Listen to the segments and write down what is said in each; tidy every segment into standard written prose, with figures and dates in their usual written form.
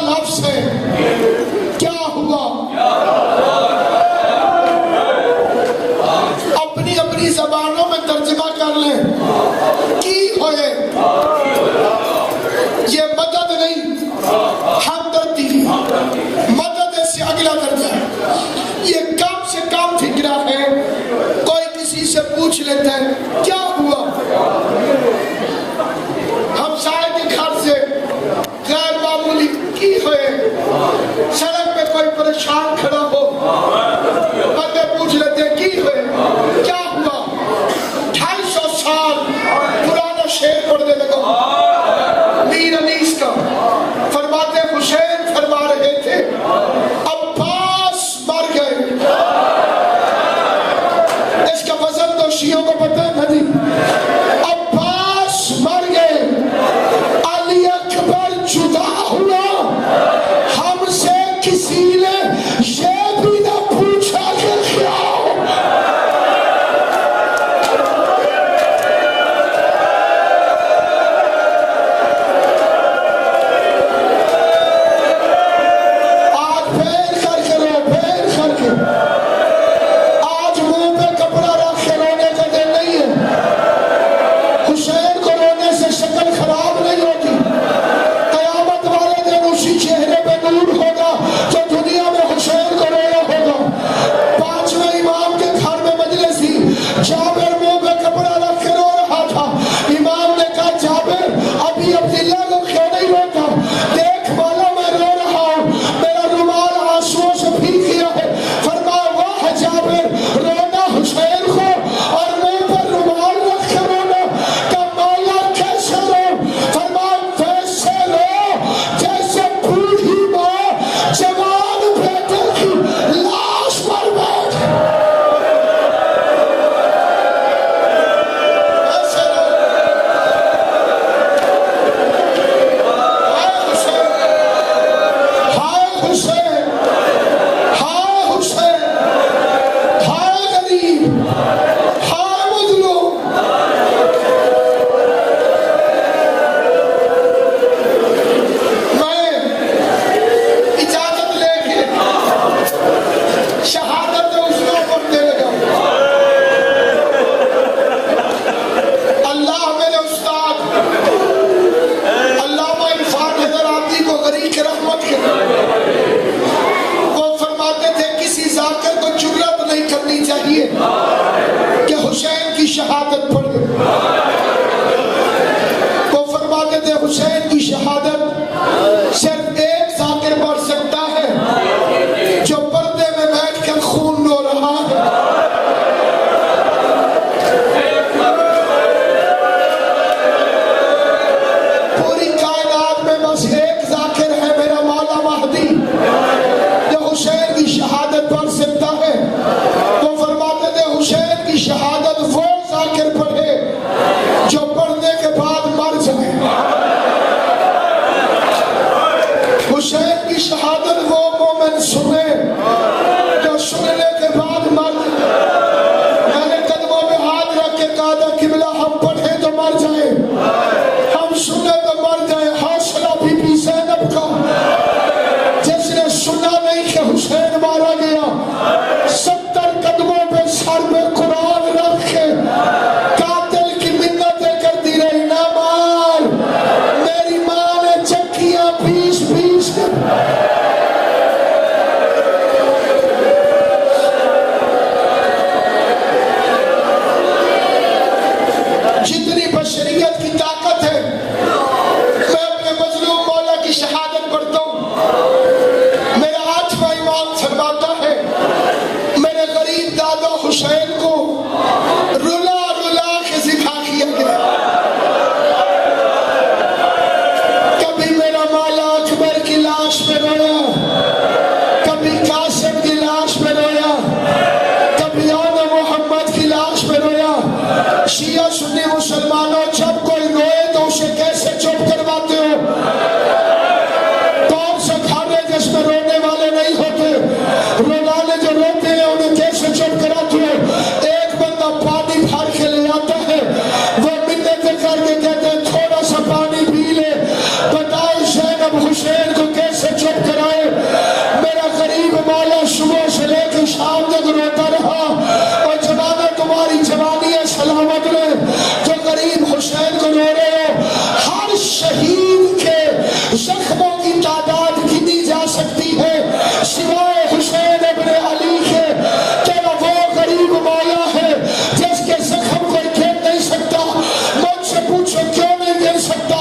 لفظ ہے کیا ہوا؟ اپنی اپنی زبانوں میں ترجمہ کر لیں کی ہوئے، یہ مدد نہیں ہمدردی، مدد سے اگلا درجہ ہے، یہ کم سے کم فکرہ ہے۔ کوئی کسی سے پوچھ لیتا ہے کیا ہوا، ہمسائے کے گھر سے غیر معمولی کی ہوئے، سڑک پہ کوئی پریشان کھڑا ہو، بندے پوچھ لیتے ہیں کی ہوئے کیا ہوا، 250 سال پرانا شعر پڑھنے لگا میر انیس کا، فرماتے حسین فرما رہے تھے عباس مر گئے۔ اس کا وزن تو شیعوں کو پتہ ہے نا جی، عباس مر گئے، علی اکبر جدا ہوا، ہم سے کسی نے یہ بھی نہ پوچھا کہ کیا کی تعداد گنی جا سکتی ہے سوائے حسین ابن علی کے کہ وہ غریب مولا ہے جس کے زخم کوئی گن نہیں سکتا. مجھ سے پوچھو کیوں نہیں گن سکتا؟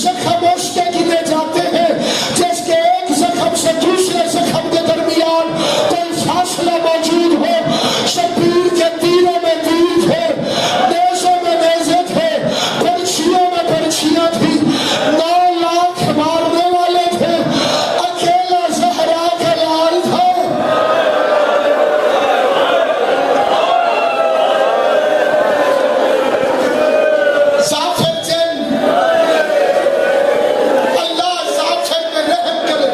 زخم اس کے گنے جاتے ہیں جس کے ایک زخم سے دوسرے زخم کے درمیان کوئی فاصلہ موجود ہو. شبیر کے تیروں میں تیر تھے, نیزوں میں نیزے تھے, برچھیوں میں برچھیاں تھی, 9 لاکھ مارنے والے تھے, اکیلا زہرا کا لال تھا. ظافر جن اللہ ظافر میں رحم کرے.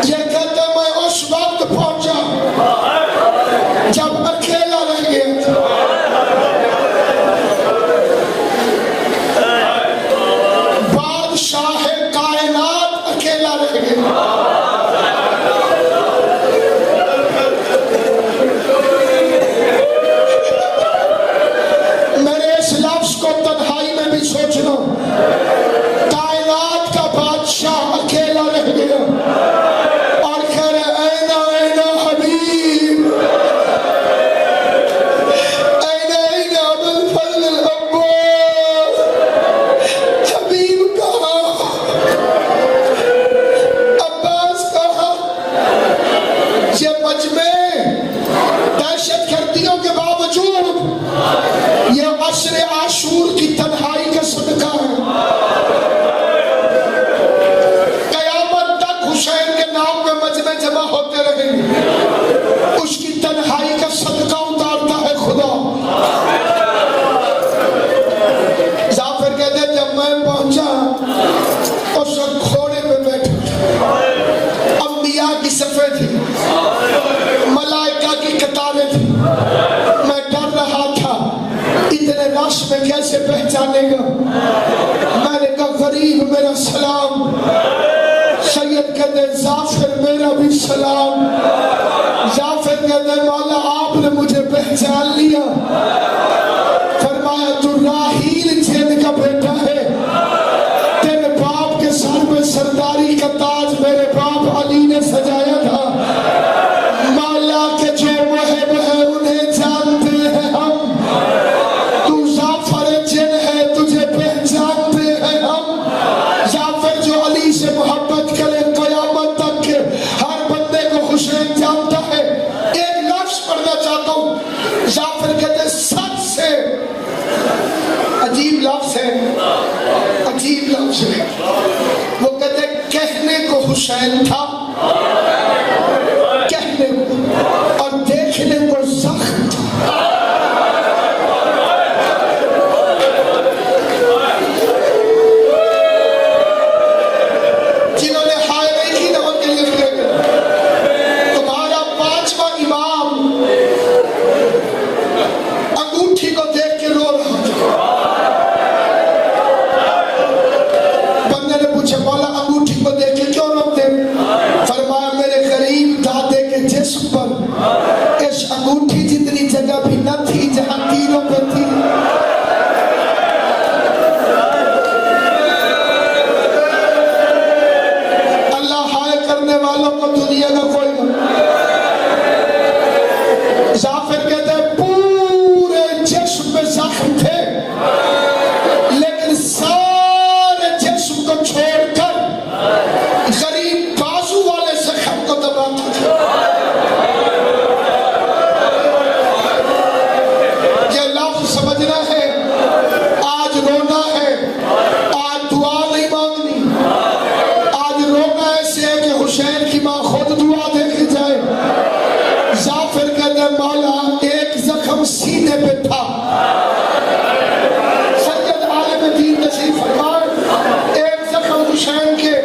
یہ کہتے میں اس وقت پہنچا جب اکیلا رہ گیا تھا. بادشاہ کائنات اکیلا رہ گیا. میرے اس لفظ کو تنہائی میں بھی سوچ لو. کائنات کا بادشاہ اکیلا رہ گیا اور کہہ رہے اینا اینا حبیب, اینا اینا بالفضل العباس. حبیب کہاں, عباس کہاں. یہ مجمع دہشت گردیوں کے باوجود یہ عصر عاشور کی تنہائی کا صدقہ ہے. قیامت تک حسین کے نام پہ مجمع جمع ہوتے رہیں گے. اس کی تنہائی کا صدقہ اتارتا ہے خدا. ظافر کہتے ہیں جب میں پہنچا اس وقت گھوڑے پہ بیٹھا تھا. انبیاء کی صفیں تھی, ملائکہ کی قطاریں تھی. میں ڈر رہا تھا اتنے رش میں کیسے پہچانے گا. میں نے کہا غریب میرا سلام. سید کہتے ہیں ظافر میرا بھی سلام. ظافر کہتے ہیں مولا آپ نے مجھے پہچان لیا. فرمایا تو راحیل جن کا بیٹا ہے, تیرے باپ کے سر پہ سرداری کا تاج میرے باپ علی نے سجایا تھا. مولا کے جو محب ہے انہیں جانتے ہیں ہم. تو ظافر جن ہے تجھے پہچانتے ہیں ہم. ظافر جو علی سے محبت کرے قیامت تک کے ہر بندے کو حسین جانتا ہے. ایک لفظ پڑھنا چاہتا ہوں. ظافر کہتے ہیں سب سے عجیب لفظ ہے, عجیب لفظ ہے. وہ کہتے ہیں کہنے کو حسین تھا, کہنے کو, اور دیکھنے کو زخم تھا. جنہوں نے ہائے نہیں کی نمک کے لیے لکھے گئے. تمہارا 5واں امام انگوٹھی کو دیکھ کے رو رہا تھا. بندے نے پوچھا مولا انگوٹھی کو دیکھ کے کیوں روتے؟ فرمایا میرے غریب دادے کے جسم پر اس انگوٹھی جتنی جگہ بھی نہ تھی جہاں تیروں پہ تھی. اللہ ہائے کرنے والوں کو دنیا کا کوئی نہ. ظافر کہتے ہیں پورے جسم میں زخم تھے لیکن سارے جسم کو چھوڑ کر غریب بازو والے زخم کو دباتا تھا. یہ لفظ سمجھنا ہے. آج رونا ہے, آج دعا نہیں مانگنی. آج رونا ایسے ہے کہ حسین کی ماں خود دعا دے کے جائے. ظافر کہتے ہیں مولا ایک زخم سینے پہ تھا. سید عالم دین نصیب فرمائے ایک زخم حسین کے,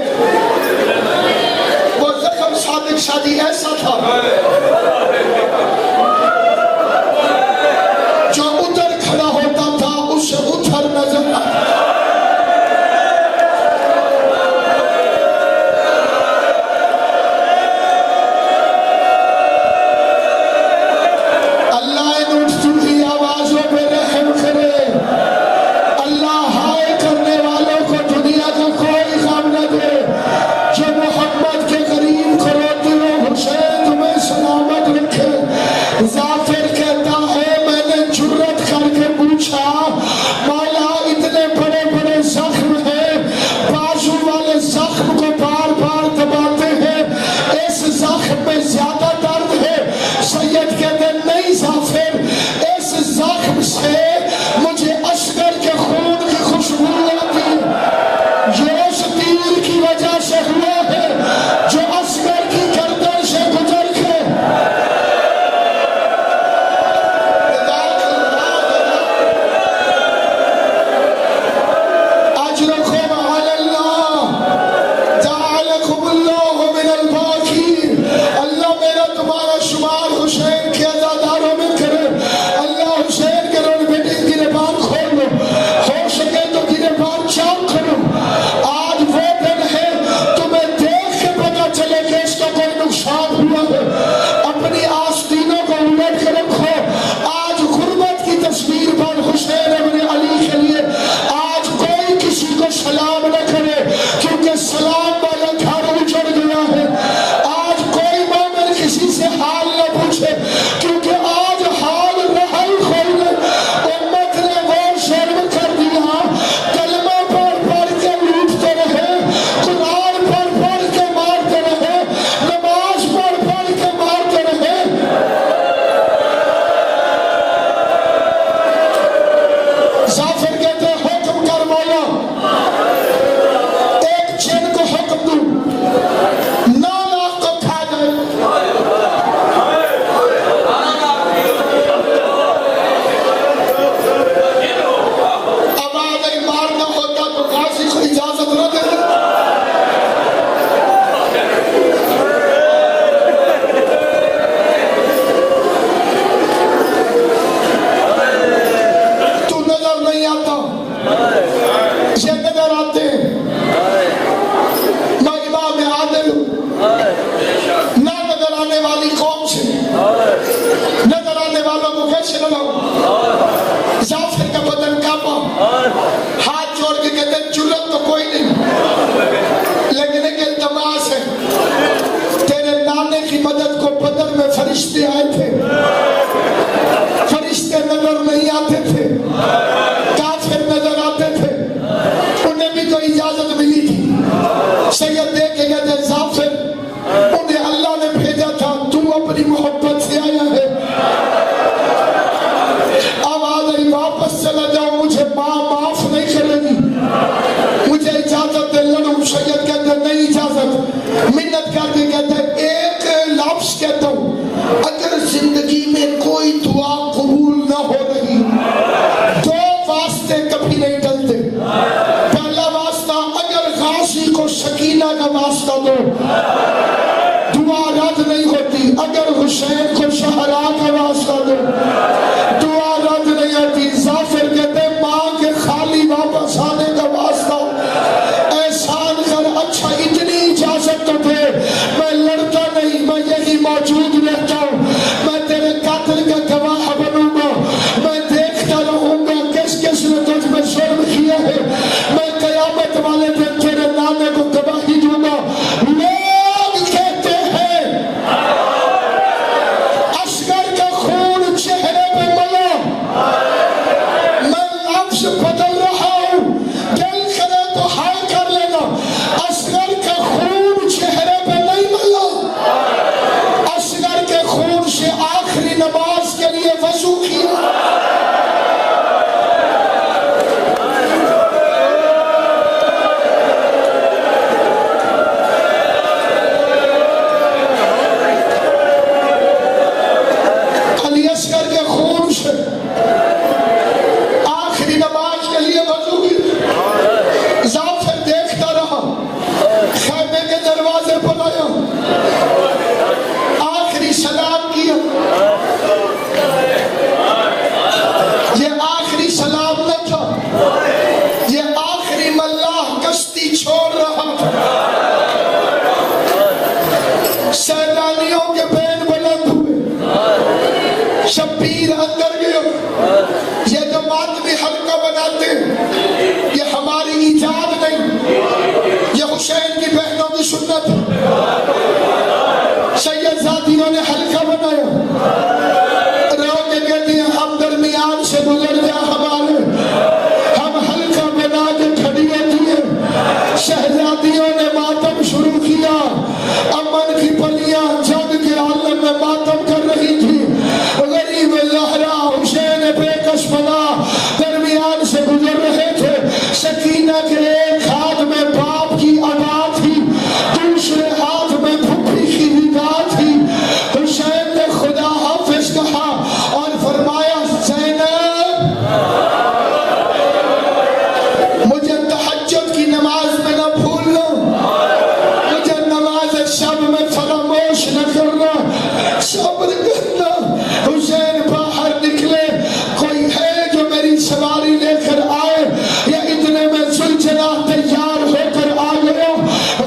وہ زخم صادق شادی ایسا تھا جو ادھر کھڑا ہوتا تھا اسے ادھر نظر آتا. اللہ ان اٹھتی آوازوں سید ظافر انہیں اللہ نے بھیجا تھا، تو اپنی محبت سے آیا ہے، آواز آئی واپس چلا جاؤ، مجھے ماں معاف نہیں کرے گی، مجھے اجازت دے لڑوں۔ سید کہتے ہیں نہیں اجازت، منت کر کے کہتے ہیں ایک لفظ کہتا ہوں، اگر زندگی میں کوئی دعا قبول نہ ہو رہی، دو واسطے کبھی نہیں ڈلتے۔ پہلا واسطہ، اگر غازی کو سکینہ کا واسطہ دو، دعا رد نہیں ہوتی۔ اگر حسین کو شہرا کا واسطہ دو، دعا رد نہیں ہوتی۔ ظافر کہتے ہیں ماں کے خالی واپس آنے کا واسطہ، احسان کر، اچھا اتنی اجازت تو دے، میں لڑتا نہیں، میں یہی موجود رہتا ہوں، میں تیرے قاتل کا گواہ بنوں گا، میں دیکھتا رہوں گا کس کس نے تجھ میں ظلم کیا ہے، میں قیامت والے دن تیرے نانے کو گواہی دوں گا۔ لوگ کہتے ہیں اصغر کا خون چہرے پہ ملا، میں لفظ بدل رہا ہوں، دل کرے تو ہائے کر لینا، اصغر کا خون چہرے پہ نہیں ملا، اصغر کے خون سے آخری نماز کے لیے وضو کیا۔ علی اصغر کے خون سے آخری نماز کے لیے وضو کی۔ ظافر دیکھتا رہا، خیمے کے دروازے پر آیا، آخری سلام کیا۔ یہ آخری سلام نہ تھا، یہ آخری ملاح کشتی چھوڑ رہا تھا۔ سیلانیوں کے بین بلند ہوئے، شبیر اندر گیا۔ یہ جو ماتمی حلقہ بناتے ہیں یہ ہماری ایجاد نہیں، یہ حسین کی بہنوں کی سنت ہے۔ سید زادیوں نے حلقہ بنایا، رو کے کہتی ہیں ہم درمیان سے گزر جا ہمارے، ہم حلقہ بنا کے کھڑی ہوتی ہیں۔ شہزادیوں نے ماتم شروع کیا، امن کی پلیاں جنگ کے عالم میں ماتم کر رہی تھی۔ غریب زہرا حسین بے کس بنا درمیان سے گزر رہے تھے۔ سکینہ کے ایک ہاتھ میں باپ کی ادا تھی، دوسرے ہاتھ میں پھپھی کی نگاہ تھی۔ حسین نے خدا حافظ کہا اور فرمایا زینب مجھے تہجد کی نماز میں نہ بھولنا، مجھے نماز شب میں فراموش نہ کرنا، صبر کرنا۔ حسین باہر نکلے، کوئی ہے جو میری سواری لے کر آئے، یا اتنے میں سلچناہ تیار ہو کر آ گیا۔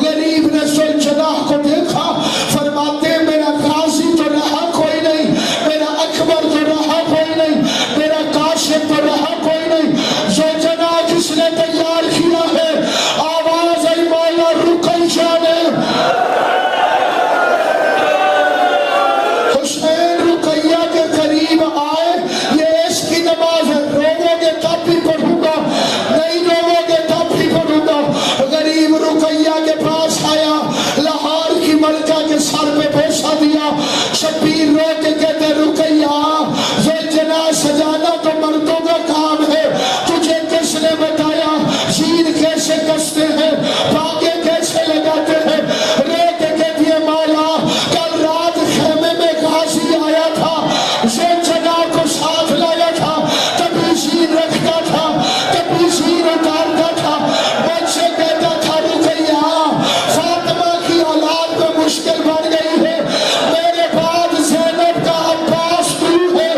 غریب نے سلچناہ کو دیکھا، فرماتے میرا غازی تو رہا کوئی نہیں، میرا اکبر تو رہا کوئی نہیں، میرا قاسم تو رہا کوئی نہیں، سلچناہ کس نے تیار کیا ہے؟ آواز آئی مولا رقیہ نے۔ حسین رقیہ کے قریب آئے، یہ اس کی نماز ہے، روو گے تب بھی پڑھوں گا، نہیں روو گے تب بھی پڑھوں گا۔ غریب رقیہ کے پاس آیا، لاہور کی ملکہ کے سر پہ بوسہ دیا۔ شبیر رو کے کہتے رقیہ زوجنا سجانا تو مردوں کا کام ہے، تجھے کس نے بتایا شیر کیسے کستے ہیں، باغے کیسے لگاتے ہیں؟ رو کے کہتی ہے مولا کل رات خیمے میں غازی آیا تھا، زوجنا کو ساتھ لایا تھا، کبھی شیر رکھتا تھا کبھی شیر اتارتا تھا، مجھ سے کہتا تھا رقیہ فاطمہ کی اولاد میں مشکل بڑھ گئی ہے، میرے بعد زینب کا عباس تو ہے۔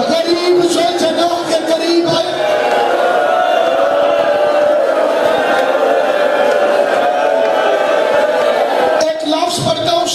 غریب زوجنا کے قریب آئے، ایک لفظ پڑھتا ہوں،